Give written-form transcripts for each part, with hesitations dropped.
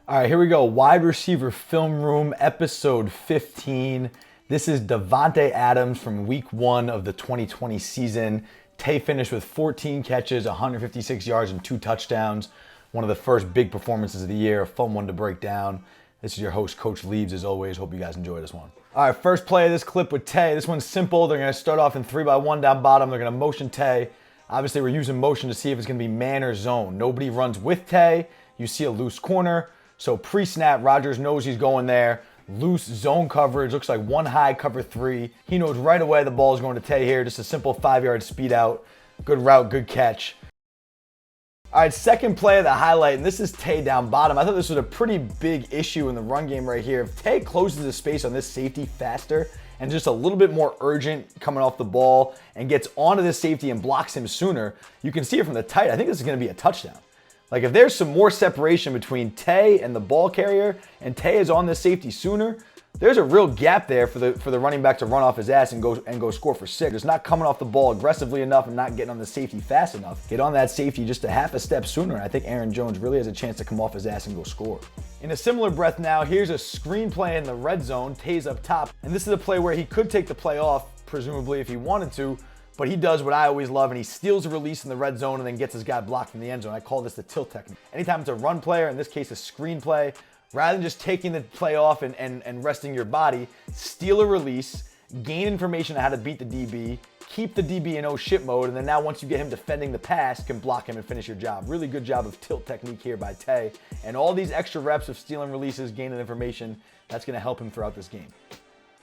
All right, here we go. Wide receiver film room, episode 15. This is Davante Adams from week 1 of the 2020 season. Tay finished with 14 catches, 156 yards, and 2 touchdowns. One of the first big performances of the year, a fun one to break down. This is your host, Coach Leaves, as always. Hope you guys enjoy this one. All right, first play of this clip with Tay. This one's simple. They're going to start off in 3-by-1 down bottom. They're going to motion Tay. Obviously, we're using motion to see if it's going to be man or zone. Nobody runs with Tay. You see a loose corner. So pre-snap, Rodgers knows he's going there. Loose zone coverage, looks like one high, cover 3. He knows right away the ball is going to Tay here. Just a simple 5-yard speed out. Good route, good catch. All right, second play of the highlight, and this is Tay down bottom. I thought this was a pretty big issue in the run game right here. If Tay closes the space on this safety faster and just a little bit more urgent coming off the ball and gets onto this safety and blocks him sooner, you can see it from the tight. I think this is going to be a touchdown. Like if there's some more separation between Tay and the ball carrier and Tay is on the safety sooner, there's a real gap there for the running back to run off his ass and go score for 6. It's not coming off the ball aggressively enough and not getting on the safety fast enough. Get on that safety just a half a step sooner, and I think Aaron Jones really has a chance to come off his ass and go score. In a similar breath now, here's a screen play in the red zone. Tay's up top, and this is a play where he could take the play off, presumably if he wanted to, but he does what I always love, and he steals a release in the red zone and then gets his guy blocked from the end zone. I call this the tilt technique. Anytime it's a run player, in this case a screen play, rather than just taking the play off and resting your body, steal a release, gain information on how to beat the DB, keep the DB in oh shit mode, and then now once you get him defending the pass, can block him and finish your job. Really good job of tilt technique here by Tay. And all these extra reps of stealing releases, gaining information, that's going to help him throughout this game.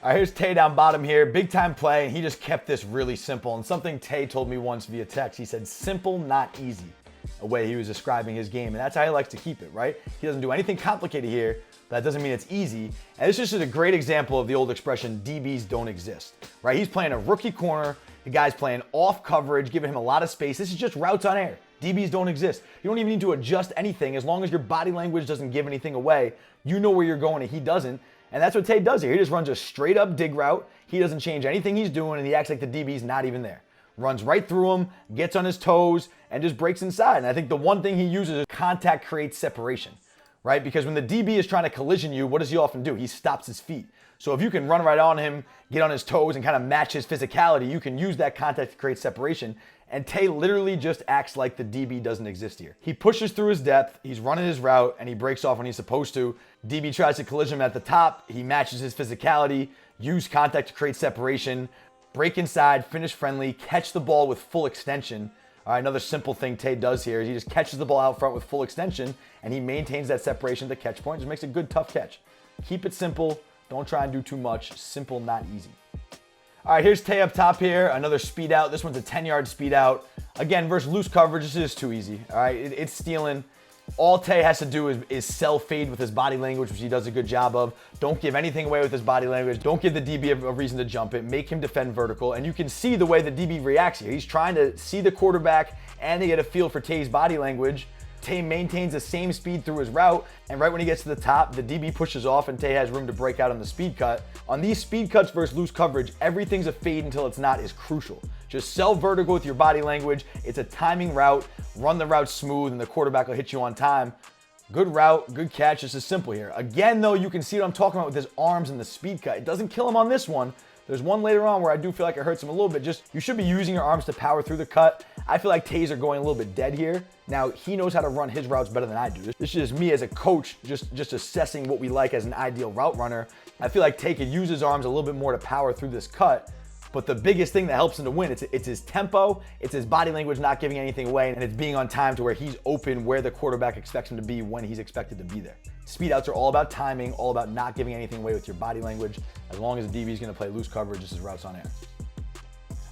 All right, here's Tay down bottom here. Big time play, and he just kept this really simple. And something Tay told me once via text, he said, simple, not easy, a way he was describing his game. And that's how he likes to keep it, right? He doesn't do anything complicated here, but that doesn't mean it's easy. And this is just a great example of the old expression, DBs don't exist, right? He's playing a rookie corner. The guy's playing off coverage, giving him a lot of space. This is just routes on air. DBs don't exist. You don't even need to adjust anything. As long as your body language doesn't give anything away, you know where you're going and he doesn't. And that's what Tay does here. He just runs a straight up dig route. He doesn't change anything he's doing, and he acts like the DB's not even there. Runs right through him, gets on his toes, and just breaks inside. And I think the one thing he uses is contact creates separation, right? Because when the DB is trying to collision you, what does he often do? He stops his feet. So if you can run right on him, get on his toes, and kind of match his physicality, you can use that contact to create separation. And Tay literally just acts like the DB doesn't exist here. He pushes through his depth, he's running his route, and he breaks off when he's supposed to. DB tries to collision him at the top, he matches his physicality, use contact to create separation, break inside, finish friendly, catch the ball with full extension. All right, another simple thing Tay does here is he just catches the ball out front with full extension, and he maintains that separation to catch point. Just makes a good, tough catch. Keep it simple. Don't try and do too much. Simple, not easy. All right, here's Tay up top here. Another speed out. This one's a 10-yard speed out. Again, versus loose coverage, this is too easy. All right, it's stealing. All Tay has to do is sell fade with his body language, which he does a good job of. Don't give anything away with his body language. Don't give the DB a reason to jump it. Make him defend vertical. And you can see the way the DB reacts here. He's trying to see the quarterback and to get a feel for Tay's body language. Tay maintains the same speed through his route, and right when he gets to the top, the DB pushes off and Tay has room to break out on the speed cut. On these speed cuts versus loose coverage, everything's a fade until it's not is crucial. Just sell vertical with your body language. It's a timing route. Run the route smooth, and the quarterback will hit you on time. Good route, good catch. This is simple here. Again, though, you can see what I'm talking about with his arms and the speed cut. It doesn't kill him on this one. There's one later on where I do feel like it hurts him a little bit. Just, you should be using your arms to power through the cut. I feel like Tays are going a little bit dead here. Now, he knows how to run his routes better than I do. This is just me as a coach, just assessing what we like as an ideal route runner. I feel like Tay could use his arms a little bit more to power through this cut. But the biggest thing that helps him to win, it's his tempo, it's his body language not giving anything away, and it's being on time to where he's open where the quarterback expects him to be when he's expected to be there. Speed outs are all about timing, all about not giving anything away with your body language. As long as the DB is going to play loose coverage, this is routes on air.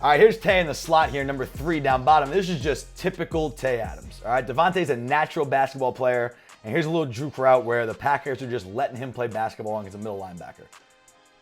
All right, here's Tay in the slot here, number 3 down bottom. This is just typical Tay Adams. All right, Davante's a natural basketball player, and here's a little juke route where the Packers are just letting him play basketball against a middle linebacker.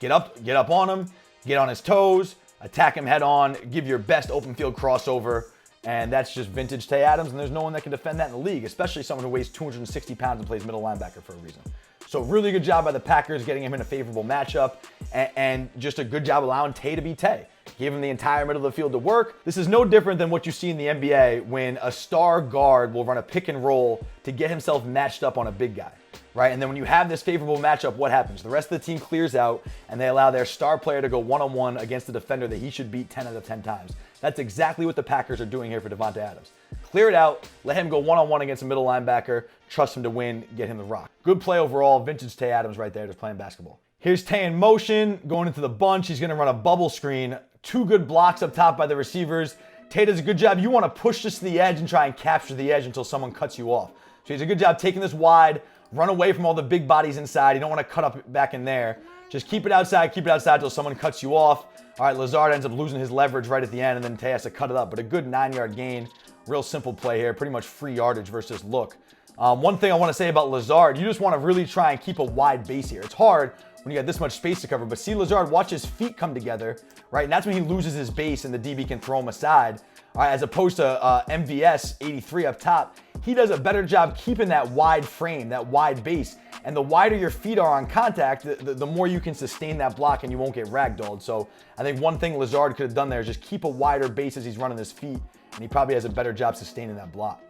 Get up on him, get on his toes, attack him head on, give your best open field crossover, and that's just vintage Tay Adams, and there's no one that can defend that in the league, especially someone who weighs 260 pounds and plays middle linebacker for a reason. So really good job by the Packers getting him in a favorable matchup, and just a good job allowing Tay to be Tay. Give him the entire middle of the field to work. This is no different than what you see in the NBA when a star guard will run a pick and roll to get himself matched up on a big guy, right? And then when you have this favorable matchup, what happens? The rest of the team clears out, and they allow their star player to go one-on-one against the defender that he should beat 10 out of 10 times. That's exactly what the Packers are doing here for Davante Adams. Clear it out, let him go one-on-one against a middle linebacker, trust him to win, get him the rock. Good play overall, vintage Tay Adams right there, just playing basketball. Here's Tay in motion, going into the bunch. He's going to run a bubble screen. 2 good blocks up top by the receivers. Tay does a good job. You want to push this to the edge and try and capture the edge until someone cuts you off. So he's a good job taking this wide, run away from all the big bodies inside. You don't want to cut up back in there. Just keep it outside until someone cuts you off. All right, Lazard ends up losing his leverage right at the end, and then Tay has to cut it up. But a good 9-yard gain. Real simple play here. Pretty much free yardage versus look. One thing I want to say about Lazard, you just want to really try and keep a wide base here. It's hard when you got this much space to cover, but see Lazard, watch his feet come together, right? And that's when he loses his base and the DB can throw him aside. All right, as opposed to MVS 83 up top, he does a better job keeping that wide frame, that wide base. And the wider your feet are on contact, the more you can sustain that block and you won't get ragdolled. So I think one thing Lazard could have done there is just keep a wider base as he's running his feet, and he probably has a better job sustaining that block.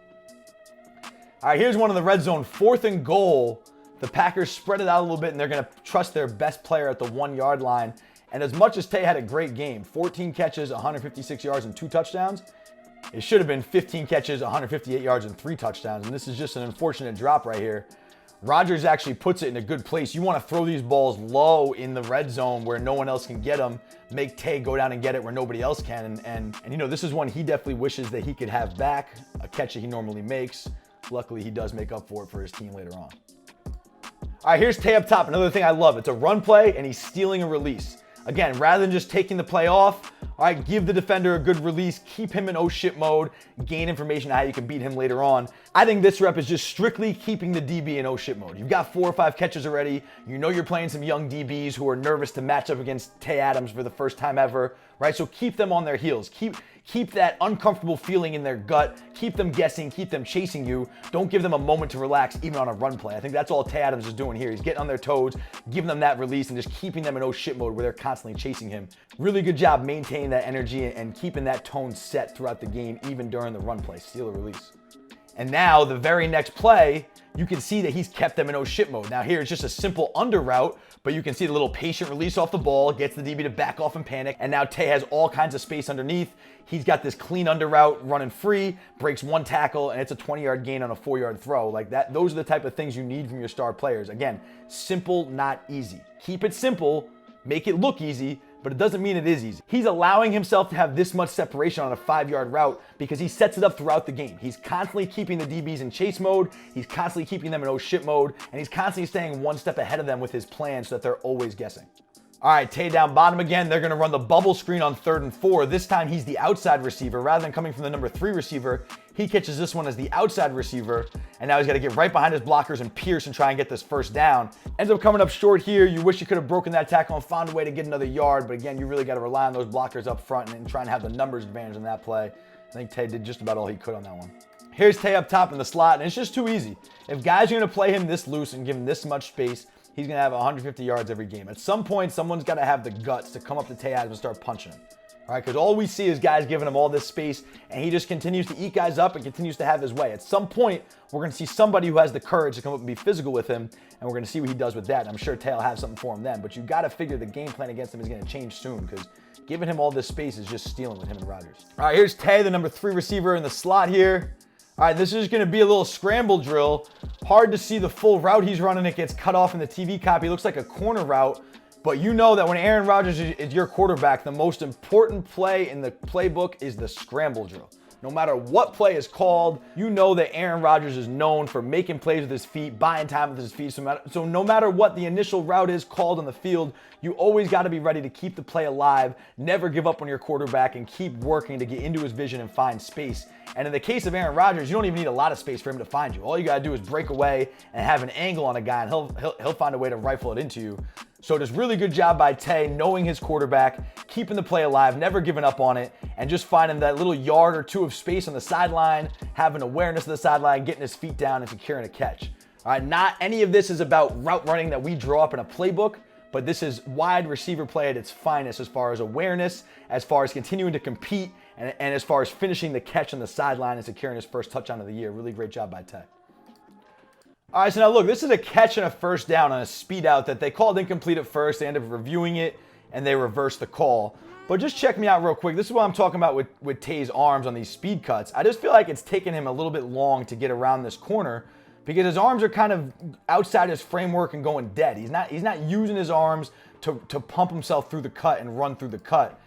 All right, here's one in the red zone, 4th and goal. The Packers spread it out a little bit, and they're going to trust their best player at the 1-yard line. And as much as Tay had a great game, 14 catches, 156 yards, and 2 touchdowns, it should have been 15 catches, 158 yards, and 3 touchdowns. And this is just an unfortunate drop right here. Rodgers actually puts it in a good place. You want to throw these balls low in the red zone where no one else can get them. Make Tay go down and get it where nobody else can. And you know, this is one he definitely wishes that he could have back, a catch that he normally makes. Luckily, he does make up for it for his team later on. All right, here's Tay up top. Another thing I love. It's a run play, and he's stealing a release. Again, rather than just taking the play off, all right, give the defender a good release, keep him in oh shit mode, gain information on how you can beat him later on. I think this rep is just strictly keeping the DB in oh shit mode. You've got 4 or 5 catches already. You know you're playing some young DBs who are nervous to match up against Tay Adams for the first time ever, right? So keep them on their heels. Keep that uncomfortable feeling in their gut. Keep them guessing, keep them chasing you. Don't give them a moment to relax, even on a run play. I think that's all Tay Adams is doing here. He's getting on their toes, giving them that release, and just keeping them in oh shit mode where they're constantly chasing him. Really good job maintaining that energy and keeping that tone set throughout the game, even during the run play. Steal a release. And now the very next play, you can see that he's kept them in oh shit mode. Now here it's just a simple under route, but you can see the little patient release off the ball, gets the DB to back off and panic, and now Tay has all kinds of space underneath. He's got this clean under route running free, breaks 1 tackle, and it's a 20-yard gain on a 4-yard throw. Like that, those are the type of things you need from your star players. Again, simple, not easy. Keep it simple, make it look easy, but it doesn't mean it is easy. He's allowing himself to have this much separation on a 5-yard route because he sets it up throughout the game. He's constantly keeping the DBs in chase mode, he's constantly keeping them in oh shit mode, and he's constantly staying 1 step ahead of them with his plan so that they're always guessing. All right, Tay down bottom again. They're going to run the bubble screen on 3rd and 4. This time he's the outside receiver. Rather than coming from the number 3 receiver, he catches this one as the outside receiver. And now he's got to get right behind his blockers and pierce and try and get this first down. Ends up coming up short here. You wish you could have broken that tackle and found a way to get another yard. But again, you really got to rely on those blockers up front and try and have the numbers advantage in that play. I think Tay did just about all he could on that one. Here's Tay up top in the slot, and it's just too easy. If guys are going to play him this loose and give him this much space, he's going to have 150 yards every game. At some point, someone's got to have the guts to come up to Tay Adams and start punching him. All right, because all we see is guys giving him all this space, and he just continues to eat guys up and continues to have his way. At some point, we're going to see somebody who has the courage to come up and be physical with him, and we're going to see what he does with that. And I'm sure Tay will have something for him then, but you got to figure the game plan against him is going to change soon because giving him all this space is just stealing with him and Rodgers. All right, here's Tay, the number 3 receiver in the slot here. All right, this is going to be a little scramble drill. Hard to see the full route he's running. It gets cut off in the TV copy. It looks like a corner route. But you know that when Aaron Rodgers is your quarterback, the most important play in the playbook is the scramble drill. No matter what play is called, you know that Aaron Rodgers is known for making plays with his feet, buying time with his feet. So no matter what the initial route is called on the field, you always got to be ready to keep the play alive, never give up on your quarterback, and keep working to get into his vision and find space. And in the case of Aaron Rodgers, you don't even need a lot of space for him to find you. All you got to do is break away and have an angle on a guy, and he'll find a way to rifle it into you. So just really good job by Tay, knowing his quarterback, keeping the play alive, never giving up on it, and just finding that little yard or two of space on the sideline, having awareness of the sideline, getting his feet down and securing a catch. All right, not any of this is about route running that we draw up in a playbook, but this is wide receiver play at its finest as far as awareness, as far as continuing to compete, and as far as finishing the catch on the sideline and securing his first touchdown of the year. Really great job by Tay. All right, so now look, this is a catch and a first down on a speed out that they called incomplete at first. They ended up reviewing it, and they reversed the call. But just check me out real quick. This is what I'm talking about with Tay's arms on these speed cuts. I just feel like it's taken him a little bit long to get around this corner because his arms are kind of outside his framework and going dead. He's not using his arms to pump himself through the cut and run through the cut.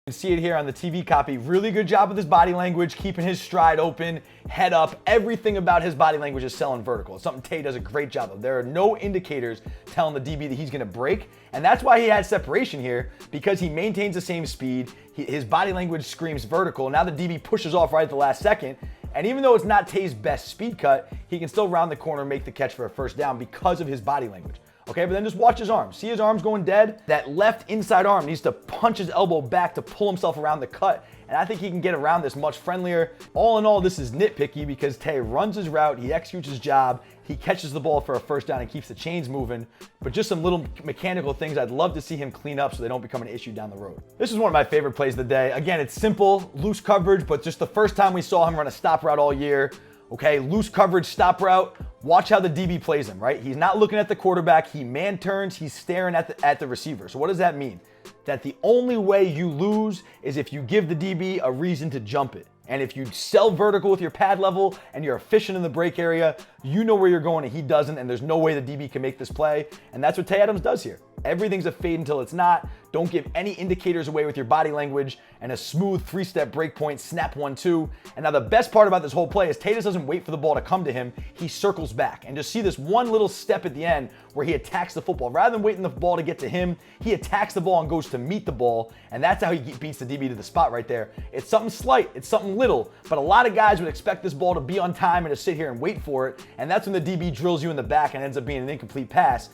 You can see it here on the TV copy. Really good job with his body language, keeping his stride open, head up. Everything about his body language is selling vertical. It's something Tay does a great job of. There are no indicators telling the DB that he's going to break, and that's why he had separation here, because he maintains the same speed. His body language screams vertical. Now the DB pushes off right at the last second, and even though it's not Tay's best speed cut, he can still round the corner and make the catch for a first down because of his body language. Okay, but then just watch his arms. See his arms going dead? That left inside arm needs to punch his elbow back to pull himself around the cut. And I think he can get around this much friendlier. All in all, this is nitpicky because Tay runs his route, he executes his job, he catches the ball for a first down and keeps the chains moving. But just some little mechanical things I'd love to see him clean up so they don't become an issue down the road. This is one of my favorite plays of the day. Again, it's simple, loose coverage, but just the first time we saw him run a stop route all year. Okay, loose coverage, stop route. Watch how the DB plays him, right? He's not looking at the quarterback. He man turns. He's staring at the receiver. So what does that mean? That the only way you lose is if you give the DB a reason to jump it. And if you sell vertical with your pad level and you're efficient in the break area, you know where you're going and he doesn't, and there's no way the DB can make this play. And that's what Tay Adams does here. Everything's a fade until it's not. Don't give any indicators away with your body language, and a smooth three-step break point, snap 1-2. And now the best part about this whole play is Tay doesn't wait for the ball to come to him. He circles back. And just see this one little step at the end where he attacks the football. Rather than waiting the ball to get to him, he attacks the ball and goes to meet the ball. And that's how he beats the DB to the spot right there. It's something slight. It's something little. But a lot of guys would expect this ball to be on time and to sit here and wait for it. And that's when the DB drills you in the back and ends up being an incomplete pass.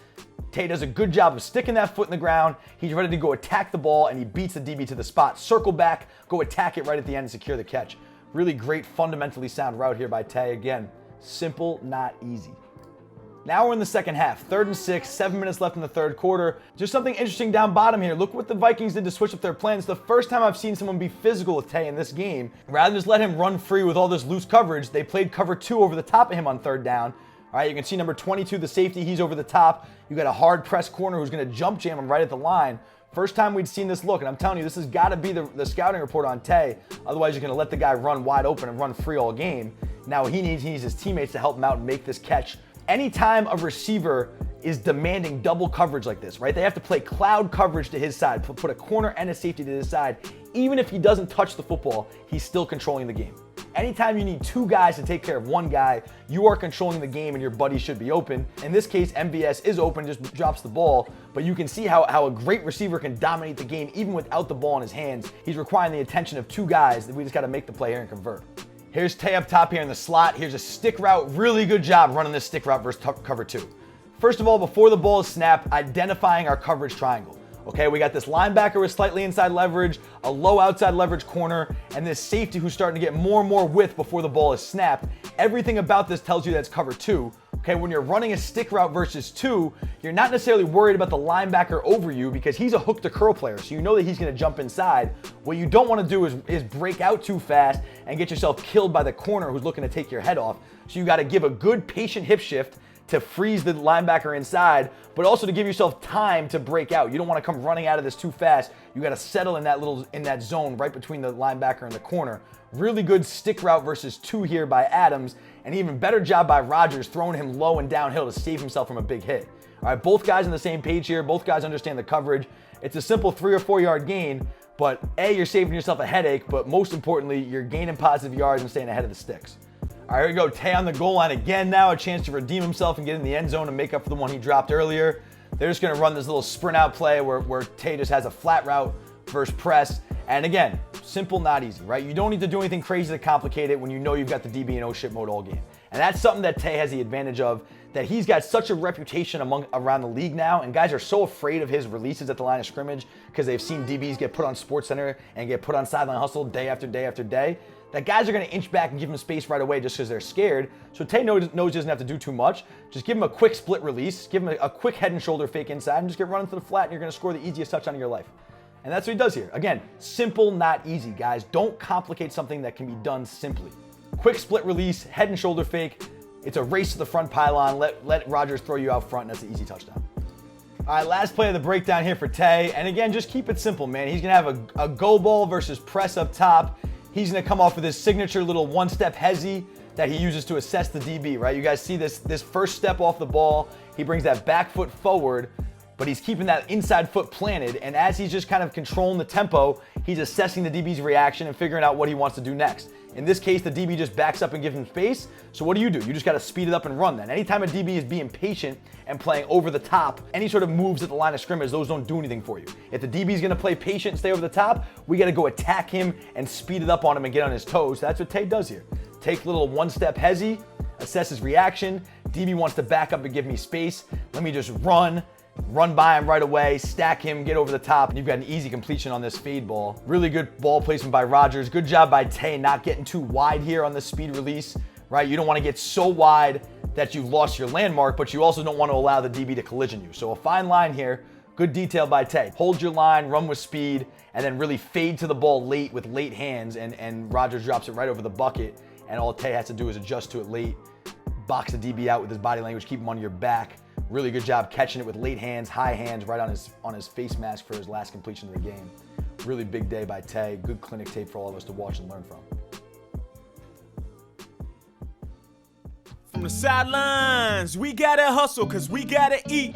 Tay does a good job of sticking that foot in the ground. He's ready to go attack the ball, and he beats the DB to the spot. Circle back, go attack it right at the end and secure the catch. Really great, fundamentally sound route here by Tay. Again, simple, not easy. Now we're in the second half. 3rd and 6, 7 minutes left in the third quarter. Just something interesting down bottom here. Look what the Vikings did to switch up their plans. It's the first time I've seen someone be physical with Tay in this game. Rather than just let him run free with all this loose coverage, they played cover 2 over the top of him on 3rd down. All right, you can see number 22, the safety, he's over the top. You got a hard press corner who's going to jump jam him right at the line. First time we'd seen this look, and I'm telling you, this has got to be the scouting report on Tay. Otherwise, you're going to let the guy run wide open and run free all game. Now he needs his teammates to help him out and make this catch. Anytime a receiver is demanding double coverage like this, right? They have to play cloud coverage to his side, put a corner and a safety to his side. Even if he doesn't touch the football, he's still controlling the game. Anytime you need 2 guys to take care of 1 guy, you are controlling the game and your buddy should be open. In this case, MVS is open, just drops the ball, but you can see how a great receiver can dominate the game even without the ball in his hands. He's requiring the attention of 2 guys that we just got to make the play here and convert. Here's Tay up top here in the slot. Here's a stick route. Really good job running this stick route versus cover 2. First of all, before the ball is snapped, identifying our coverage triangle. Okay, we got this linebacker with slightly inside leverage, a low outside leverage corner, and this safety who's starting to get more and more width before the ball is snapped. Everything about this tells you that's cover 2. Okay, when you're running a stick route versus 2, you're not necessarily worried about the linebacker over you because he's a hook to curl player, so you know that he's going to jump inside. What you don't want to do is break out too fast and get yourself killed by the corner who's looking to take your head off. So you got to give a good patient hip shift to freeze the linebacker inside, but also to give yourself time to break out. You don't want to come running out of this too fast. You got to settle in that zone right between the linebacker and the corner. Really good stick route versus 2 here by Adams, and even better job by Rodgers throwing him low and downhill to save himself from a big hit. All right, both guys on the same page here. Both guys understand the coverage. It's a simple 3 or 4 yard gain, but A, you're saving yourself a headache, but most importantly, you're gaining positive yards and staying ahead of the sticks. All right, here we go. Tay on the goal line again now. A chance to redeem himself and get in the end zone and make up for the one he dropped earlier. They're just going to run this little sprint out play where Tay just has a flat route versus press. And again, simple, not easy, right? You don't need to do anything crazy to complicate it when you know you've got the DB in oh-shit mode all game. And that's something that Tay has the advantage of, that he's got such a reputation around the league now, and guys are so afraid of his releases at the line of scrimmage because they've seen DBs get put on SportsCenter and get put on Sideline Hustle day after day after day, that guys are going to inch back and give him space right away just because they're scared. So Tay knows he doesn't have to do too much. Just give him a quick split release, give him a quick head and shoulder fake inside, and just get running to the flat, and you're going to score the easiest touchdown of your life. And that's what he does here. Again, simple, not easy, guys. Don't complicate something that can be done simply. Quick split release, head and shoulder fake. It's a race to the front pylon. Let Rodgers throw you out front, and that's an easy touchdown. All right, last play of the breakdown here for Tay. And again, just keep it simple, man. He's going to have a go ball versus press up top. He's going to come off with his signature little one-step hezzy that he uses to assess the DB, right? You guys see this first step off the ball. He brings that back foot forward, but he's keeping that inside foot planted. And as he's just kind of controlling the tempo, he's assessing the DB's reaction and figuring out what he wants to do next. In this case, the DB just backs up and gives him space. So what do? You just got to speed it up and run then. Anytime a DB is being patient and playing over the top, any sort of moves at the line of scrimmage, those don't do anything for you. If the DB is going to play patient and stay over the top, we got to go attack him and speed it up on him and get on his toes. So that's what Tay does here. Take little one-step hezzy, assess his reaction. DB wants to back up and give me space. Let me just run by him right away, stack him, get over the top, and you've got an easy completion on this fade ball. Really good ball placement by Rodgers. Good job by Tay not getting too wide here on the speed release, right? You don't want to get so wide that you've lost your landmark, but you also don't want to allow the DB to collision you. So a fine line here. Good detail by Tay. Hold your line, run with speed, and then really fade to the ball late with late hands, and Rodgers drops it right over the bucket, and all Tay has to do is adjust to it late, box the DB out with his body language, keep him on your back. Really good job catching it with late hands, high hands, right on his face mask for his last completion of the game. Really big day by Tay. Good clinic tape for all of us to watch and learn from. From the sidelines, we gotta hustle 'cause we gotta eat.